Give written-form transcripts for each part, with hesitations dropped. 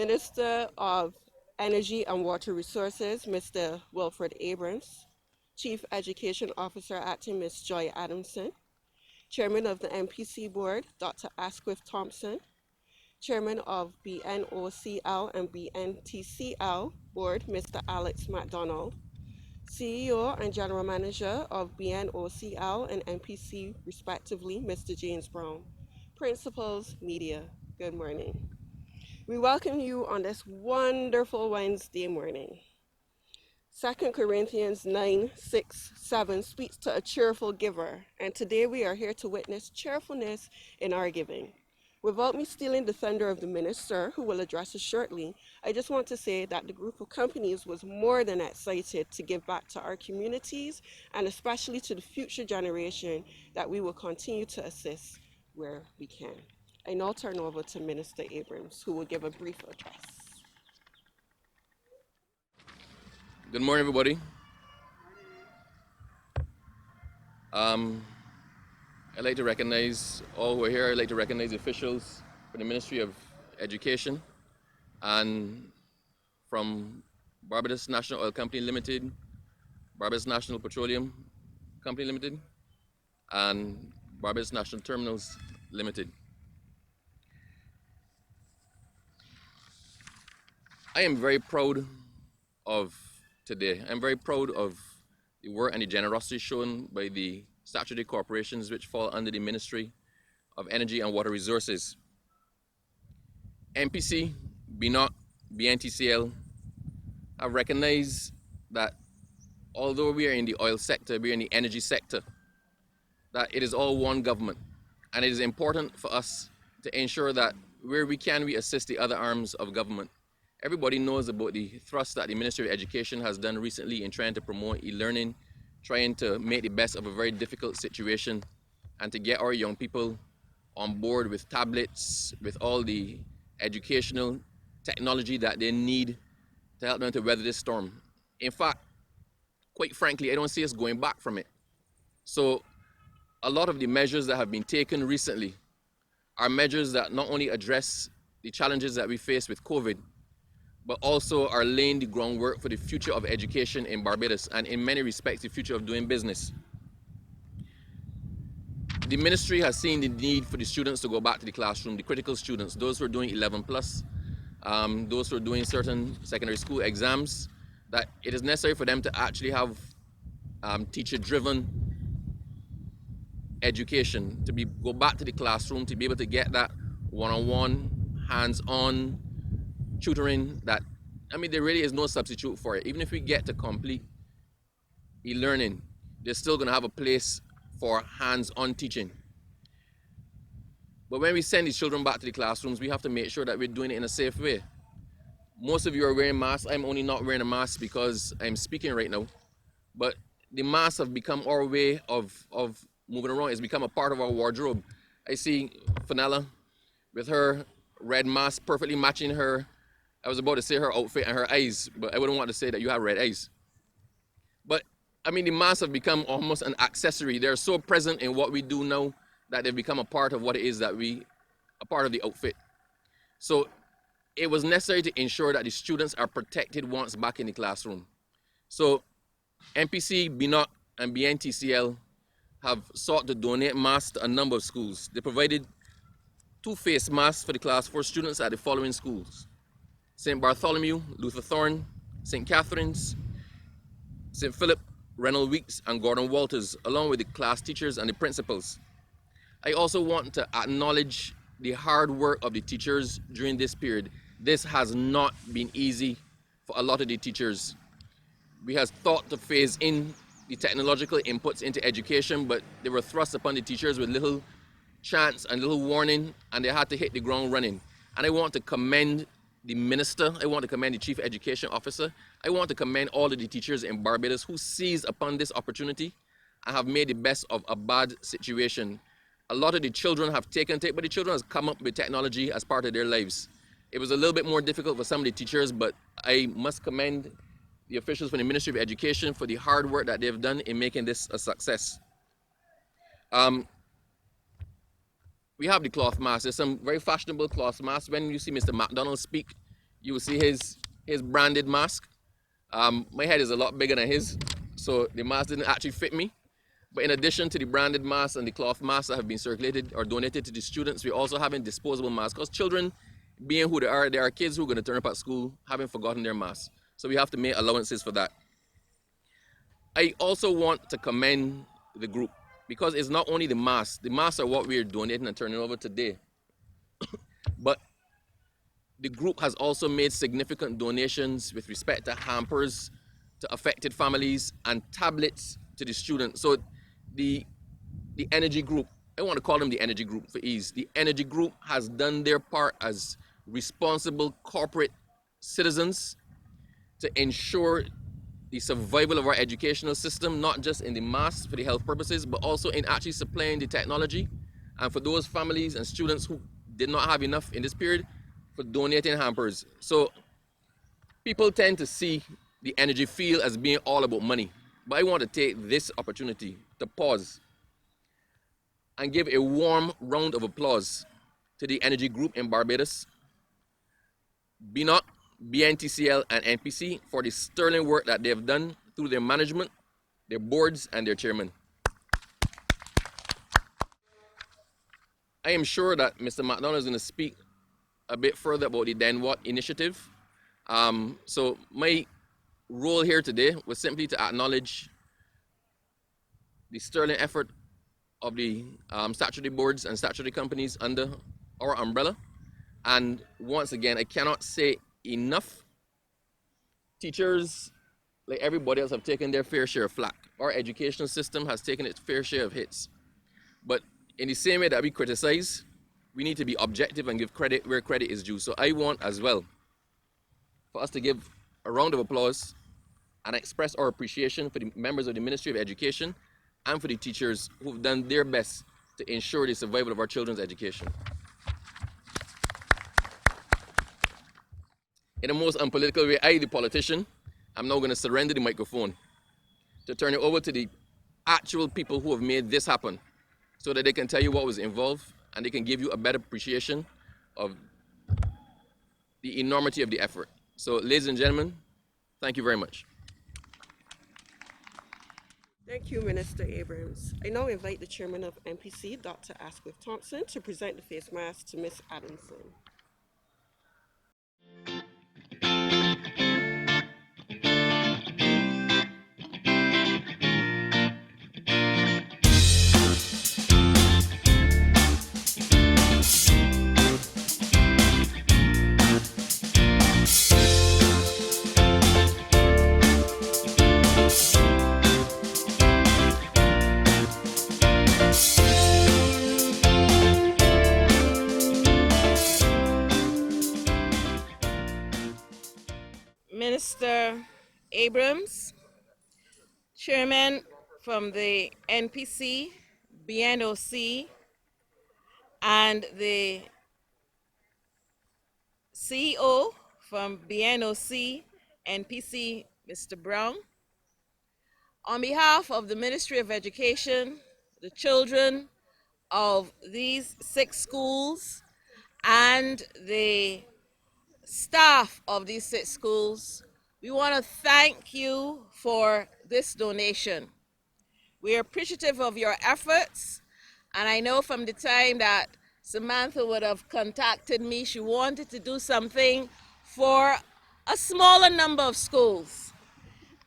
Minister of Energy and Water Resources, Mr. Wilfred Abrams, Chief Education Officer Acting Ms. Joy Adamson, Chairman of the MPC Board, Dr. Asquith Thompson, Chairman of BNOCL and BNTCL Board, Mr. Alex McDonald, CEO and General Manager of BNOCL and MPC respectively, Mr. James Brown, Principals, Media, good morning. We welcome you on this wonderful Wednesday morning. 2 Corinthians 9:6-7 speaks to a cheerful giver, and today we are here to witness cheerfulness in our giving. Without me stealing the thunder of the minister, who will address us shortly, I just want to say that the group of companies was more than excited to give back to our communities, and especially to the future generation that we will continue to assist where we can. I now turn over to Minister Abrams, who will give a brief address. Good morning, everybody. I'd like to recognize all who are here. I'd like to recognize the officials from the Ministry of Education and from Barbados National Oil Company Limited, Barbados National Petroleum Company Limited, and Barbados National Terminals Limited. I am very proud of today. I'm very proud of the work and the generosity shown by the statutory corporations which fall under the Ministry of Energy and Water Resources. MPC, BNOC, BNTCL have recognized that although we are in the oil sector, we are in the energy sector, that it is all one government. And it is important for us to ensure that where we can, we assist the other arms of government. Everybody knows about the thrust that the Ministry of Education has done recently in trying to promote e-learning, trying to make the best of a very difficult situation, and to get our young people on board with tablets, with all the educational technology that they need to help them to weather this storm. In fact, quite frankly, I don't see us going back from it. So a lot of the measures that have been taken recently are measures that not only address the challenges that we face with COVID, but also are laying the groundwork for the future of education in Barbados, and in many respects, the future of doing business. The ministry has seen the need for the students to go back to the classroom, the critical students, those who are doing 11+, those who are doing certain secondary school exams, that it is necessary for them to actually have teacher-driven education, to go back to the classroom, to be able to get that one-on-one, hands-on tutoring that, there really is no substitute for it. Even if we get to complete e-learning, they're still going to have a place for hands-on teaching. But when we send these children back to the classrooms, we have to make sure that we're doing it in a safe way. Most of you are wearing masks. I'm only not wearing a mask because I'm speaking right now. But the masks have become our way of moving around. It's become a part of our wardrobe. I see Fenella with her red mask perfectly matching her, I was about to say her outfit and her eyes, but I wouldn't want to say that you have red eyes. But the masks have become almost an accessory. They're so present in what we do now that they've become a part of what it is that a part of the outfit. So it was necessary to ensure that the students are protected once back in the classroom. So MPC, BNOC, and BNTCL have sought to donate masks to a number of schools. They provided 2 face masks for the class 4 students at the following schools: St. Bartholomew, Luther Thorne, St. Catherine's, St. Philip, Reynold Weeks, and Gordon Walters, along with the class teachers and the principals. I also want to acknowledge the hard work of the teachers during this period. This has not been easy for a lot of the teachers. We have thought to phase in the technological inputs into education, but they were thrust upon the teachers with little chance and little warning, and they had to hit the ground running. And I want to commend the minister, I want to commend the chief education officer, I want to commend all of the teachers in Barbados who seized upon this opportunity and have made the best of a bad situation. A lot of the children have taken to it, but the children have come up with technology as part of their lives. It was a little bit more difficult for some of the teachers, but I must commend the officials from the Ministry of Education for the hard work that they've done in making this a success. We have the cloth masks. There's some very fashionable cloth masks. When you see Mr. McDonald speak, You will see his branded mask. My head is a lot bigger than his, so the mask didn't actually fit me. But in addition to the branded masks and the cloth masks that have been circulated or donated to the students, we're also having disposable masks because children, being who they are, there are kids who are going to turn up at school having forgotten their masks. So we have to make allowances for that. I also want to commend the group because it's not only the masks. The masks are what we're donating and turning over today. But the group has also made significant donations with respect to hampers to affected families and tablets to the students. So the energy group, I want to call them the energy group for ease. The energy group has done their part as responsible corporate citizens to ensure the survival of our educational system, not just in the mass for the health purposes, but also in actually supplying the technology. And for those families and students who did not have enough in this period, for donating hampers. So people tend to see the energy field as being all about money. But I want to take this opportunity to pause and give a warm round of applause to the energy group in Barbados, BNOC, BNTCL, and NPC for the sterling work that they've done through their management, their boards, and their chairman. I am sure that Mr. McDonald is going to speak a bit further about the Then What initiative. So my role here today was simply to acknowledge the sterling effort of the statutory boards and statutory companies under our umbrella. And once again, I cannot say enough. Teachers, like everybody else, have taken their fair share of flack. Our educational system has taken its fair share of hits. But in the same way that we criticize, we need to be objective and give credit where credit is due. So I want as well for us to give a round of applause and express our appreciation for the members of the Ministry of Education and for the teachers who've done their best to ensure the survival of our children's education. In the most unpolitical way, I, the politician, am now going to surrender the microphone to turn it over to the actual people who have made this happen so that they can tell you what was involved and they can give you a better appreciation of the enormity of the effort. So, ladies and gentlemen, thank you very much. Thank you, Minister Abrams. I now invite the chairman of MPC, Dr. Asquith Thompson, to present the face mask to Ms. Adamson. Minister Abrams, Chairman from the NPC, BNOC, and the CEO from BNOC, NPC, Mr. Brown. On behalf of the Ministry of Education, the children of these 6 schools, and the staff of these 6 schools, we want to thank you for this donation. We are appreciative of your efforts, and I know from the time that Samantha would have contacted me, she wanted to do something for a smaller number of schools.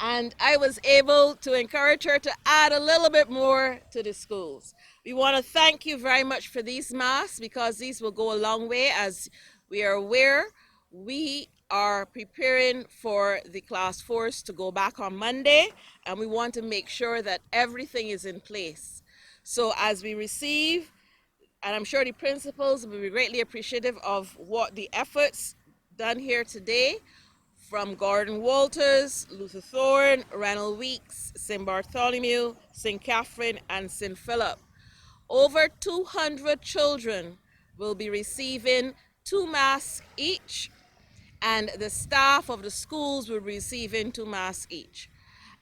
And I was able to encourage her to add a little bit more to the schools. We want to thank you very much for these masks because these will go a long way. As we are aware, we are preparing for the class 4s to go back on Monday, and we want to make sure that everything is in place. So as we receive, and I'm sure the principals will be greatly appreciative of what the efforts done here today from Gordon Walters, Luther Thorne, Ranald Weeks, St. Bartholomew, St. Catherine, and St. Philip. Over 200 children will be receiving 2 masks each, and the staff of the schools will be receiving 2 masks each.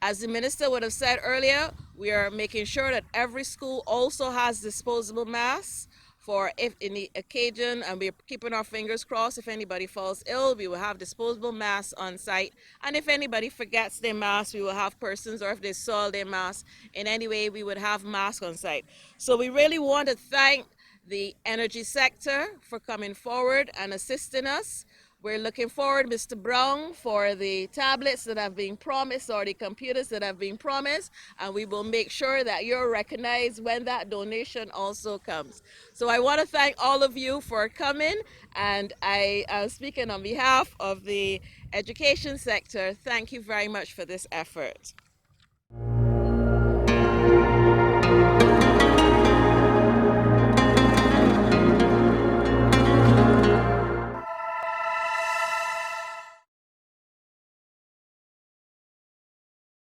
As the minister would have said earlier, we are making sure that every school also has disposable masks for if in the occasion, and we're keeping our fingers crossed, if anybody falls ill, we will have disposable masks on site. And if anybody forgets their mask, we will have persons, or if they soil their mask in any way, we would have masks on site. So we really want to thank the energy sector for coming forward and assisting us. We're looking forward, Mr. Brown, for the tablets that have been promised or the computers that have been promised, and we will make sure that you're recognized when that donation also comes. So I want to thank all of you for coming, and I am speaking on behalf of the education sector. Thank you very much for this effort.